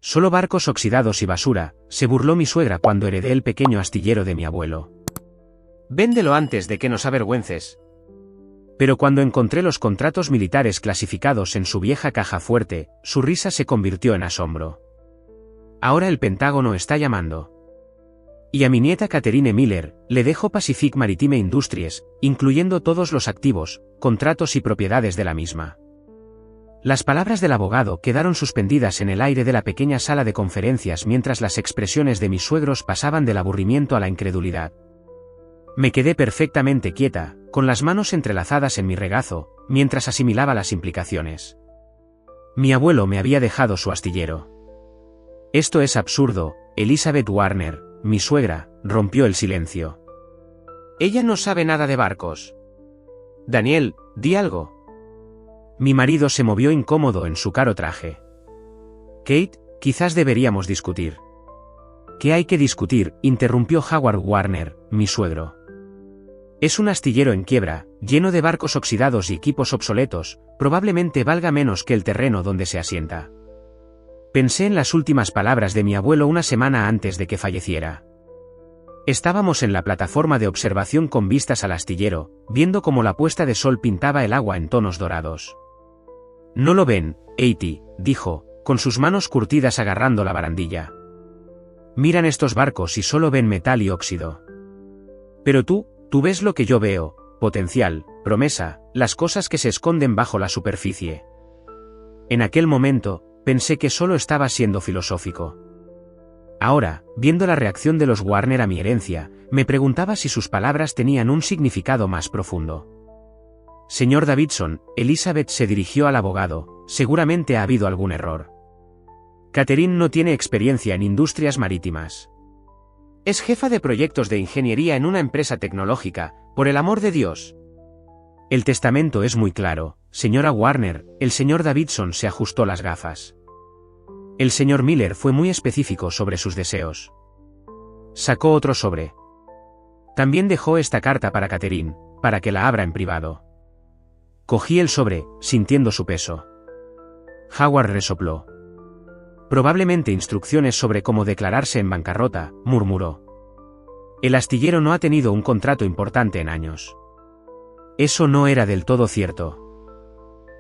Solo barcos oxidados y basura, se burló mi suegra cuando heredé el pequeño astillero de mi abuelo. Véndelo antes de que nos avergüences. Pero cuando encontré los contratos militares clasificados en su vieja caja fuerte, su risa se convirtió en asombro. Ahora el Pentágono está llamando. Y a mi nieta Catherine Miller, le dejo Pacific Maritime Industries, incluyendo todos los activos, contratos y propiedades de la misma. Las palabras del abogado quedaron suspendidas en el aire de la pequeña sala de conferencias mientras las expresiones de mis suegros pasaban del aburrimiento a la incredulidad. Me quedé perfectamente quieta, con las manos entrelazadas en mi regazo, mientras asimilaba las implicaciones. Mi abuelo me había dejado su astillero. Esto es absurdo, Elizabeth Warner, mi suegra, rompió el silencio. Ella no sabe nada de barcos. Daniel, di algo. Mi marido se movió incómodo en su caro traje. Kate, quizás deberíamos discutir. ¿Qué hay que discutir?, interrumpió Howard Warner, mi suegro. Es un astillero en quiebra, lleno de barcos oxidados y equipos obsoletos, probablemente valga menos que el terreno donde se asienta. Pensé en las últimas palabras de mi abuelo una semana antes de que falleciera. Estábamos en la plataforma de observación con vistas al astillero, viendo cómo la puesta de sol pintaba el agua en tonos dorados. «No lo ven, Katie», dijo, con sus manos curtidas agarrando la barandilla. «Miran estos barcos y solo ven metal y óxido. Pero tú ves lo que yo veo, potencial, promesa, las cosas que se esconden bajo la superficie». En aquel momento, pensé que solo estaba siendo filosófico. Ahora, viendo la reacción de los Warner a mi herencia, me preguntaba si sus palabras tenían un significado más profundo. «Señor Davidson», Elizabeth se dirigió al abogado, «seguramente ha habido algún error. Catherine no tiene experiencia en industrias marítimas. Es jefa de proyectos de ingeniería en una empresa tecnológica, por el amor de Dios». «El testamento es muy claro, señora Warner», el señor Davidson se ajustó las gafas. El señor Miller fue muy específico sobre sus deseos. Sacó otro sobre. «También dejó esta carta para Catherine, para que la abra en privado». Cogí el sobre, sintiendo su peso. Howard resopló. «Probablemente instrucciones sobre cómo declararse en bancarrota», murmuró. «El astillero no ha tenido un contrato importante en años». Eso no era del todo cierto.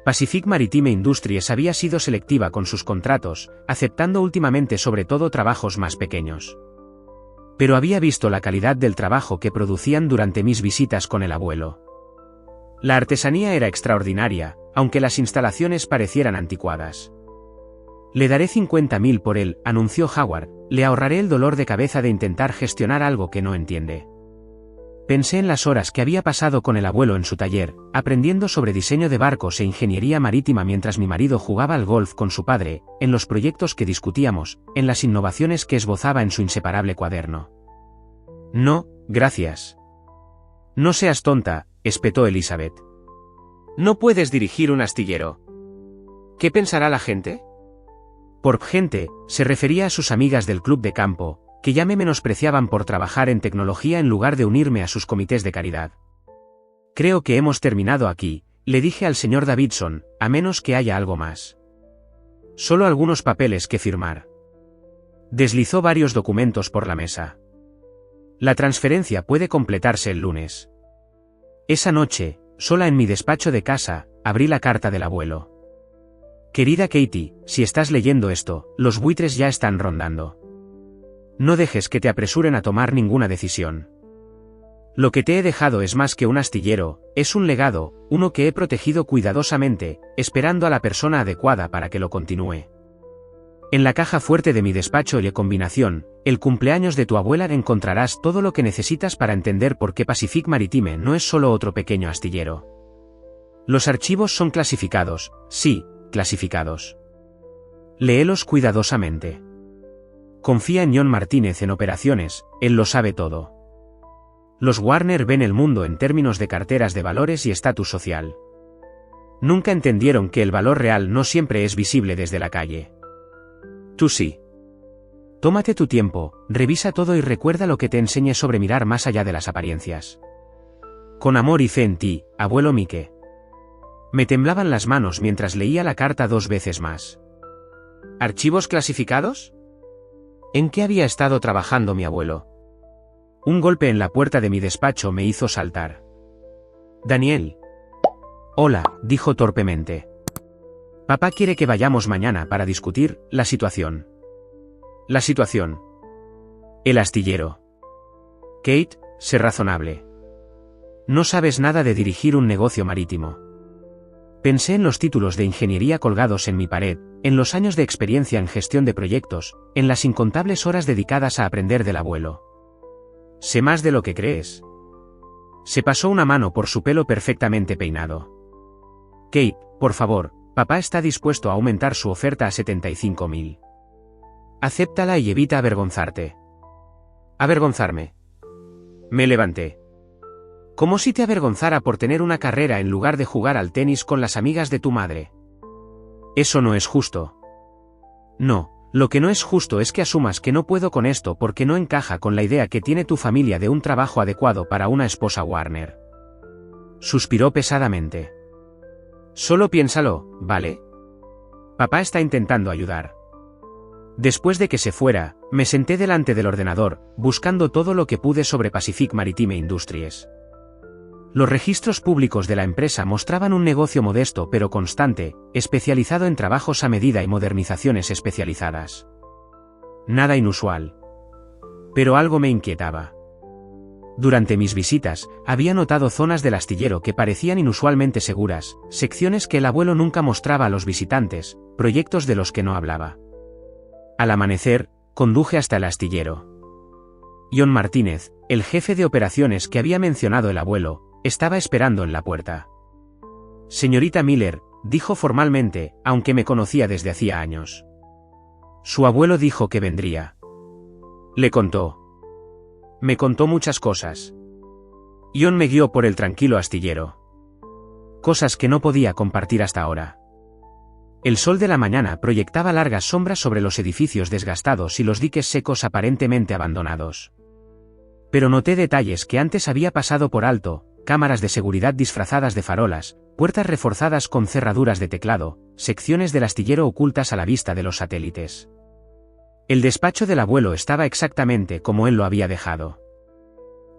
Pacific Maritime Industries había sido selectiva con sus contratos, aceptando últimamente sobre todo trabajos más pequeños. Pero había visto la calidad del trabajo que producían durante mis visitas con el abuelo. La artesanía era extraordinaria, aunque las instalaciones parecieran anticuadas. «Le daré 50.000 por él», anunció Howard, «le ahorraré el dolor de cabeza de intentar gestionar algo que no entiende». Pensé en las horas que había pasado con el abuelo en su taller, aprendiendo sobre diseño de barcos e ingeniería marítima mientras mi marido jugaba al golf con su padre, en los proyectos que discutíamos, en las innovaciones que esbozaba en su inseparable cuaderno. «No, gracias». «No seas tonta», espetó Elizabeth. «No puedes dirigir un astillero. ¿Qué pensará la gente?» Por gente, se refería a sus amigas del club de campo, que ya me menospreciaban por trabajar en tecnología en lugar de unirme a sus comités de caridad. «Creo que hemos terminado aquí», le dije al señor Davidson, «a menos que haya algo más. Solo algunos papeles que firmar». Deslizó varios documentos por la mesa. «La transferencia puede completarse el lunes». Esa noche, sola en mi despacho de casa, abrí la carta del abuelo. «Querida Katie, si estás leyendo esto, los buitres ya están rondando. No dejes que te apresuren a tomar ninguna decisión. Lo que te he dejado es más que un astillero, es un legado, uno que he protegido cuidadosamente, esperando a la persona adecuada para que lo continúe. En la caja fuerte de mi despacho y combinación, el cumpleaños de tu abuela, encontrarás todo lo que necesitas para entender por qué Pacific Maritime no es solo otro pequeño astillero. Los archivos son clasificados, sí, clasificados. Léelos cuidadosamente. Confía en John Martínez en operaciones, él lo sabe todo. Los Warner ven el mundo en términos de carteras de valores y estatus social. Nunca entendieron que el valor real no siempre es visible desde la calle. Tú sí. Tómate tu tiempo, revisa todo y recuerda lo que te enseñé sobre mirar más allá de las apariencias. Con amor y fe en ti, abuelo Mike. Me temblaban las manos mientras leía la carta 2 veces más. ¿Archivos clasificados? ¿En qué había estado trabajando mi abuelo? Un golpe en la puerta de mi despacho me hizo saltar. Daniel. Hola, dijo torpemente. Papá quiere que vayamos mañana para discutir la situación. La situación. El astillero. Kate, sé razonable. No sabes nada de dirigir un negocio marítimo. Pensé en los títulos de ingeniería colgados en mi pared, en los años de experiencia en gestión de proyectos, en las incontables horas dedicadas a aprender del abuelo. Sé más de lo que crees. Se pasó una mano por su pelo perfectamente peinado. Kate, por favor, papá está dispuesto a aumentar su oferta a 75.000. Acéptala y evita avergonzarte. ¿Avergonzarme? Me levanté. Como si te avergonzara por tener una carrera en lugar de jugar al tenis con las amigas de tu madre. Eso no es justo. No, lo que no es justo es que asumas que no puedo con esto porque no encaja con la idea que tiene tu familia de un trabajo adecuado para una esposa Warner. Suspiró pesadamente. Solo piénsalo, ¿vale? Papá está intentando ayudar. Después de que se fuera, me senté delante del ordenador, buscando todo lo que pude sobre Pacific Maritime Industries. Los registros públicos de la empresa mostraban un negocio modesto pero constante, especializado en trabajos a medida y modernizaciones especializadas. Nada inusual. Pero algo me inquietaba. Durante mis visitas, había notado zonas del astillero que parecían inusualmente seguras, secciones que el abuelo nunca mostraba a los visitantes, proyectos de los que no hablaba. Al amanecer, conduje hasta el astillero. John Martínez, el jefe de operaciones que había mencionado el abuelo, estaba esperando en la puerta. Señorita Miller, dijo formalmente, aunque me conocía desde hacía años. Su abuelo dijo que vendría. Le contó. Me contó muchas cosas. John me guió por el tranquilo astillero. Cosas que no podía compartir hasta ahora. El sol de la mañana proyectaba largas sombras sobre los edificios desgastados y los diques secos aparentemente abandonados. Pero noté detalles que antes había pasado por alto, cámaras de seguridad disfrazadas de farolas, puertas reforzadas con cerraduras de teclado, secciones del astillero ocultas a la vista de los satélites. El despacho del abuelo estaba exactamente como él lo había dejado.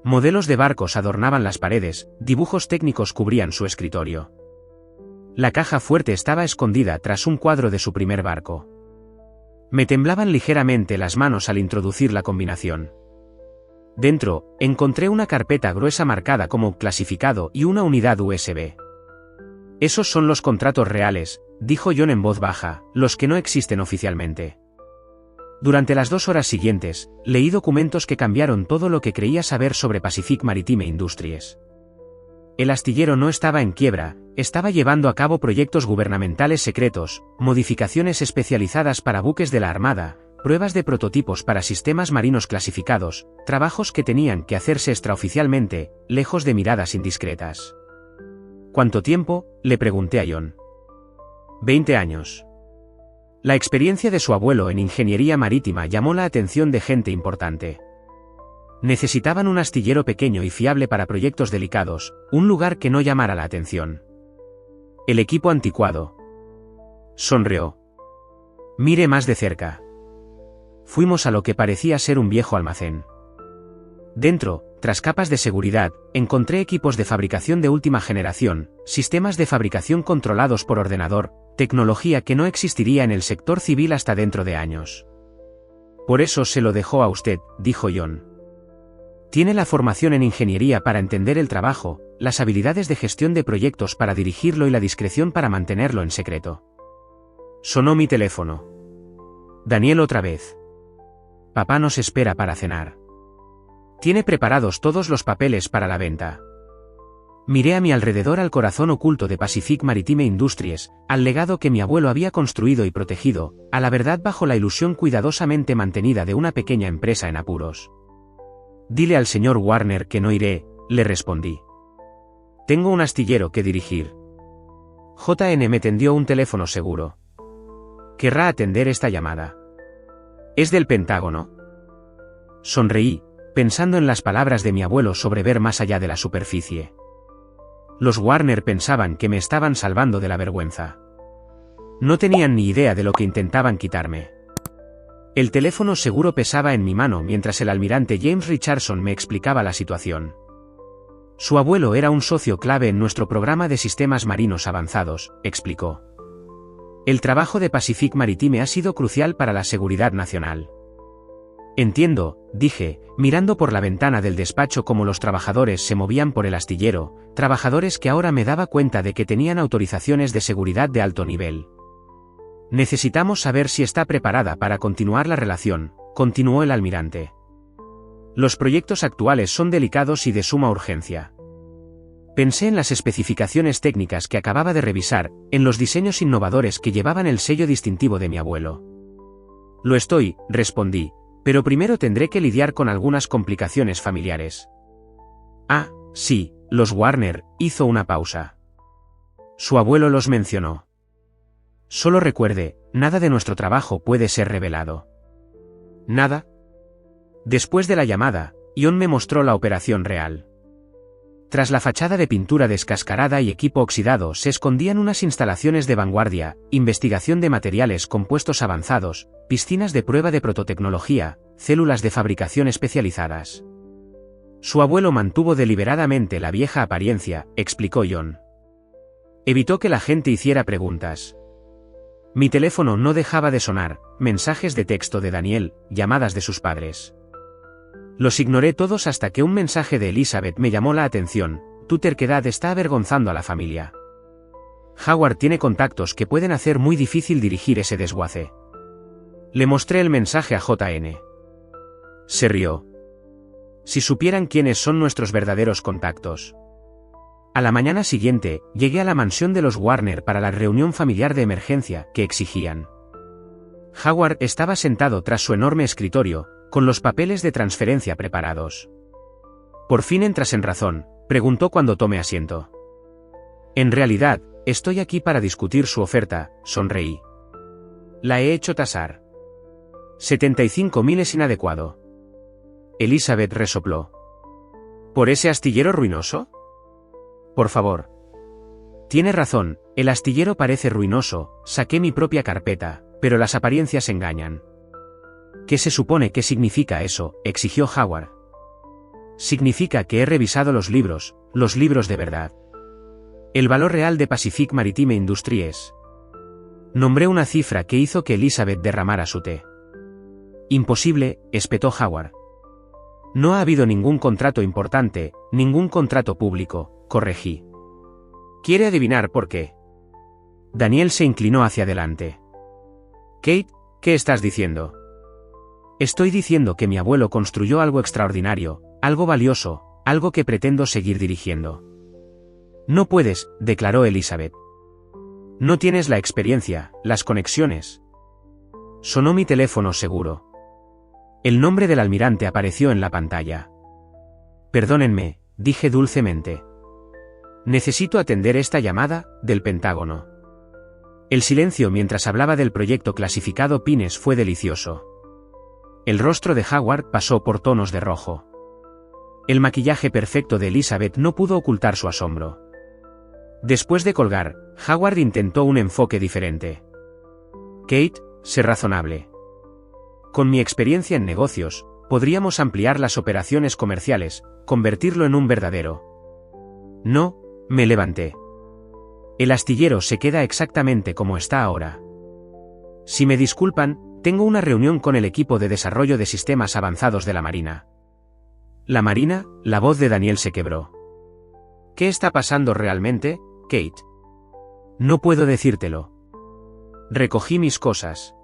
Modelos de barcos adornaban las paredes, dibujos técnicos cubrían su escritorio. La caja fuerte estaba escondida tras un cuadro de su primer barco. Me temblaban ligeramente las manos al introducir la combinación. Dentro, encontré una carpeta gruesa marcada como clasificado y una unidad USB. Esos son los contratos reales, dijo John en voz baja, los que no existen oficialmente. Durante las 2 horas siguientes, leí documentos que cambiaron todo lo que creía saber sobre Pacific Maritime Industries. El astillero no estaba en quiebra, estaba llevando a cabo proyectos gubernamentales secretos, modificaciones especializadas para buques de la Armada, pruebas de prototipos para sistemas marinos clasificados, trabajos que tenían que hacerse extraoficialmente, lejos de miradas indiscretas. ¿Cuánto tiempo?, le pregunté a John. 20 años. La experiencia de su abuelo en ingeniería marítima llamó la atención de gente importante. Necesitaban un astillero pequeño y fiable para proyectos delicados, un lugar que no llamara la atención. El equipo anticuado. Sonrió. Mire más de cerca. Fuimos a lo que parecía ser un viejo almacén. Dentro, tras capas de seguridad, encontré equipos de fabricación de última generación, sistemas de fabricación controlados por ordenador, tecnología que no existiría en el sector civil hasta dentro de años. Por eso se lo dejó a usted, dijo John. Tiene la formación en ingeniería para entender el trabajo, las habilidades de gestión de proyectos para dirigirlo y la discreción para mantenerlo en secreto. Sonó mi teléfono. Daniel otra vez. Papá nos espera para cenar. Tiene preparados todos los papeles para la venta. Miré a mi alrededor al corazón oculto de Pacific Maritime Industries, al legado que mi abuelo había construido y protegido, a la verdad bajo la ilusión cuidadosamente mantenida de una pequeña empresa en apuros. Dile al señor Warner que no iré, le respondí. Tengo un astillero que dirigir. JN me tendió un teléfono seguro. Querrá atender esta llamada. ¿Es del Pentágono? Sonreí, pensando en las palabras de mi abuelo sobre ver más allá de la superficie. Los Warner pensaban que me estaban salvando de la vergüenza. No tenían ni idea de lo que intentaban quitarme. El teléfono seguro pesaba en mi mano mientras el almirante James Richardson me explicaba la situación. Su abuelo era un socio clave en nuestro programa de sistemas marinos avanzados, explicó. El trabajo de Pacific Maritime ha sido crucial para la seguridad nacional. Entiendo, dije, mirando por la ventana del despacho cómo los trabajadores se movían por el astillero, trabajadores que ahora me daba cuenta de que tenían autorizaciones de seguridad de alto nivel. Necesitamos saber si está preparada para continuar la relación, continuó el almirante. Los proyectos actuales son delicados y de suma urgencia. Pensé en las especificaciones técnicas que acababa de revisar, en los diseños innovadores que llevaban el sello distintivo de mi abuelo. Lo estoy, respondí, pero primero tendré que lidiar con algunas complicaciones familiares. Ah, sí, los Warner, hizo una pausa. Su abuelo los mencionó. Solo recuerde, nada de nuestro trabajo puede ser revelado. ¿Nada? Después de la llamada, Ion me mostró la operación real. Tras la fachada de pintura descascarada y equipo oxidado se escondían unas instalaciones de vanguardia, investigación de materiales compuestos avanzados, piscinas de prueba de prototecnología, células de fabricación especializadas. Su abuelo mantuvo deliberadamente la vieja apariencia, explicó Ion. Evitó que la gente hiciera preguntas. Mi teléfono no dejaba de sonar, mensajes de texto de Daniel, llamadas de sus padres. Los ignoré todos hasta que un mensaje de Elizabeth me llamó la atención: tu terquedad está avergonzando a la familia. Howard tiene contactos que pueden hacer muy difícil dirigir ese desguace. Le mostré el mensaje a JN. Se rió. Si supieran quiénes son nuestros verdaderos contactos. A la mañana siguiente, llegué a la mansión de los Warner para la reunión familiar de emergencia que exigían. Howard estaba sentado tras su enorme escritorio, con los papeles de transferencia preparados. «¿Por fin entras en razón?», preguntó cuando tomé asiento. «En realidad, estoy aquí para discutir su oferta», sonreí. «La he hecho tasar. 75.000 es inadecuado». Elizabeth resopló. ¿Por ese astillero ruinoso? Por favor. Tiene razón, el astillero parece ruinoso, saqué mi propia carpeta, pero las apariencias engañan. ¿Qué se supone que significa eso?, exigió Howard. Significa que he revisado los libros de verdad. El valor real de Pacific Maritime Industries. Nombré una cifra que hizo que Elizabeth derramara su té. Imposible, espetó Howard. No ha habido ningún contrato importante, ningún contrato público, corregí. ¿Quiere adivinar por qué? Daniel se inclinó hacia adelante. Kate, ¿qué estás diciendo? Estoy diciendo que mi abuelo construyó algo extraordinario, algo valioso, algo que pretendo seguir dirigiendo. No puedes, declaró Elizabeth. No tienes la experiencia, las conexiones. Sonó mi teléfono seguro. El nombre del almirante apareció en la pantalla. Perdónenme, dije dulcemente. Necesito atender esta llamada, del Pentágono. El silencio mientras hablaba del proyecto clasificado Pines fue delicioso. El rostro de Howard pasó por tonos de rojo. El maquillaje perfecto de Elizabeth no pudo ocultar su asombro. Después de colgar, Howard intentó un enfoque diferente. Kate, sé razonable. Con mi experiencia en negocios, podríamos ampliar las operaciones comerciales, convertirlo en un verdadero. No, me levanté. El astillero se queda exactamente como está ahora. Si me disculpan, tengo una reunión con el equipo de desarrollo de sistemas avanzados de la Marina. ¿La Marina?, la voz de Daniel se quebró. ¿Qué está pasando realmente, Kate? No puedo decírtelo. Recogí mis cosas.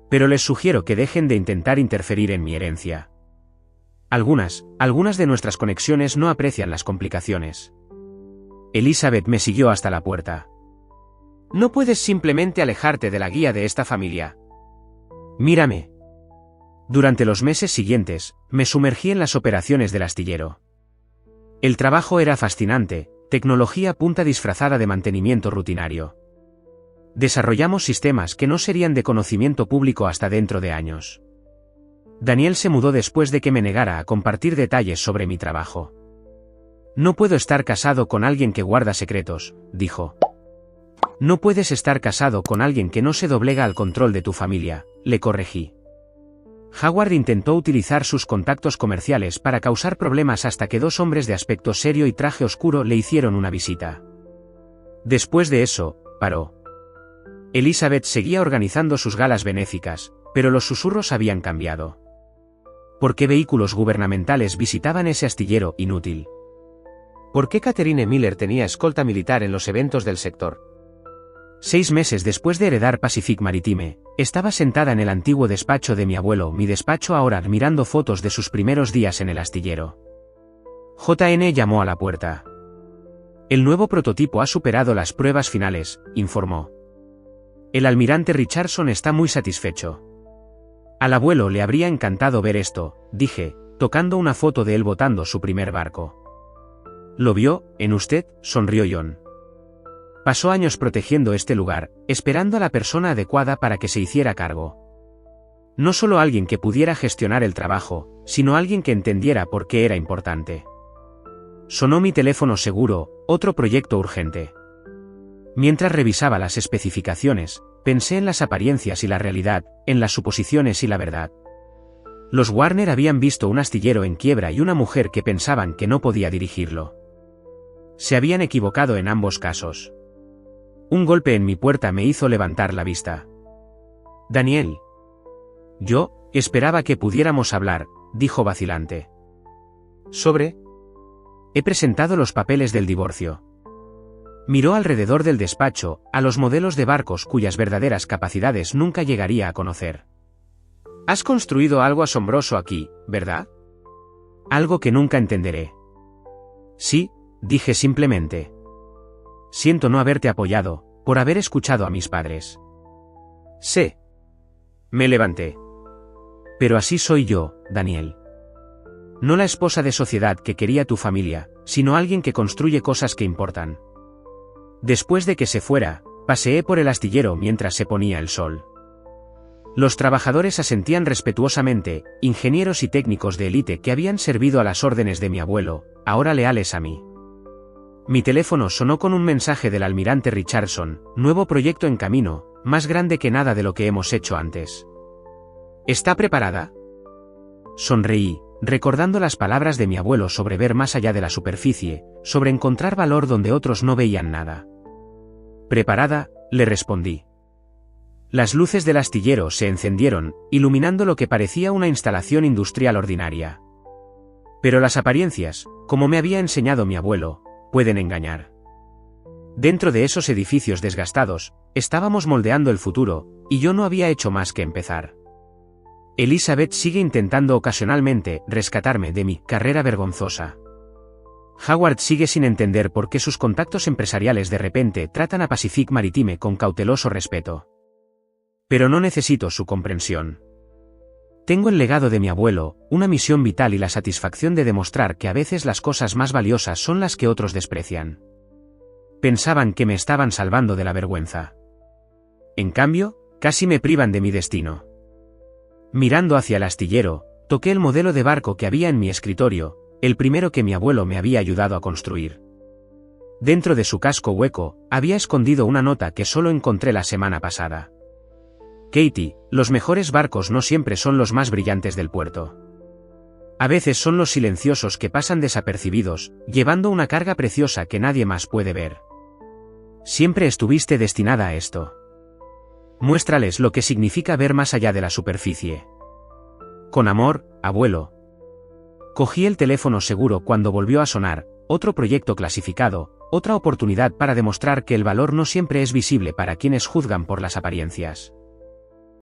Pero les sugiero que dejen de intentar interferir en mi herencia. Algunas de nuestras conexiones no aprecian las complicaciones. Elizabeth me siguió hasta la puerta. No puedes simplemente alejarte de la guía de esta familia. Mírame. Durante los meses siguientes, me sumergí en las operaciones del astillero. El trabajo era fascinante, tecnología punta disfrazada de mantenimiento rutinario. Desarrollamos sistemas que no serían de conocimiento público hasta dentro de años. Daniel se mudó después de que me negara a compartir detalles sobre mi trabajo. No puedo estar casado con alguien que guarda secretos, dijo. No puedes estar casado con alguien que no se doblega al control de tu familia, le corregí. Howard intentó utilizar sus contactos comerciales para causar problemas hasta que dos hombres de aspecto serio y traje oscuro le hicieron una visita. Después de eso, paró. Elizabeth seguía organizando sus galas benéficas, pero los susurros habían cambiado. ¿Por qué vehículos gubernamentales visitaban ese astillero inútil? ¿Por qué Catherine Miller tenía escolta militar en los eventos del sector? 6 meses después de heredar Pacific Maritime, estaba sentada en el antiguo despacho de mi abuelo, mi despacho ahora, mirando fotos de sus primeros días en el astillero. JN llamó a la puerta. El nuevo prototipo ha superado las pruebas finales, informó. El almirante Richardson está muy satisfecho. Al abuelo le habría encantado ver esto, dije, tocando una foto de él botando su primer barco. ¿Lo vio, en usted?, sonrió John. Pasó años protegiendo este lugar, esperando a la persona adecuada para que se hiciera cargo. No solo alguien que pudiera gestionar el trabajo, sino alguien que entendiera por qué era importante. Sonó mi teléfono seguro, otro proyecto urgente. Mientras revisaba las especificaciones, pensé en las apariencias y la realidad, en las suposiciones y la verdad. Los Warner habían visto un astillero en quiebra y una mujer que pensaban que no podía dirigirlo. Se habían equivocado en ambos casos. Un golpe en mi puerta me hizo levantar la vista. Daniel. Yo, esperaba que pudiéramos hablar, dijo vacilante. ¿Sobre? He presentado los papeles del divorcio. Miró alrededor del despacho, a los modelos de barcos cuyas verdaderas capacidades nunca llegaría a conocer. Has construido algo asombroso aquí, ¿verdad? Algo que nunca entenderé. Sí, dije simplemente. Siento no haberte apoyado, por haber escuchado a mis padres. Sé. Me levanté. Pero así soy yo, Daniel. No la esposa de sociedad que quería tu familia, sino alguien que construye cosas que importan. Después de que se fuera, paseé por el astillero mientras se ponía el sol. Los trabajadores asentían respetuosamente, ingenieros y técnicos de élite que habían servido a las órdenes de mi abuelo, ahora leales a mí. Mi teléfono sonó con un mensaje del almirante Richardson, nuevo proyecto en camino, más grande que nada de lo que hemos hecho antes. ¿Está preparada? Sonreí, recordando las palabras de mi abuelo sobre ver más allá de la superficie, sobre encontrar valor donde otros no veían nada. Preparada, le respondí. Las luces del astillero se encendieron, iluminando lo que parecía una instalación industrial ordinaria. Pero las apariencias, como me había enseñado mi abuelo, pueden engañar. Dentro de esos edificios desgastados, estábamos moldeando el futuro, y yo no había hecho más que empezar. Elizabeth sigue intentando ocasionalmente rescatarme de mi carrera vergonzosa. Howard sigue sin entender por qué sus contactos empresariales de repente tratan a Pacific Maritime con cauteloso respeto. Pero no necesito su comprensión. Tengo el legado de mi abuelo, una misión vital y la satisfacción de demostrar que a veces las cosas más valiosas son las que otros desprecian. Pensaban que me estaban salvando de la vergüenza. En cambio, casi me privan de mi destino. Mirando hacia el astillero, toqué el modelo de barco que había en mi escritorio, el primero que mi abuelo me había ayudado a construir. Dentro de su casco hueco, había escondido una nota que solo encontré la semana pasada. Katie, los mejores barcos no siempre son los más brillantes del puerto. A veces son los silenciosos que pasan desapercibidos, llevando una carga preciosa que nadie más puede ver. Siempre estuviste destinada a esto. Muéstrales lo que significa ver más allá de la superficie. Con amor, abuelo. Cogí el teléfono seguro cuando volvió a sonar, otro proyecto clasificado, otra oportunidad para demostrar que el valor no siempre es visible para quienes juzgan por las apariencias.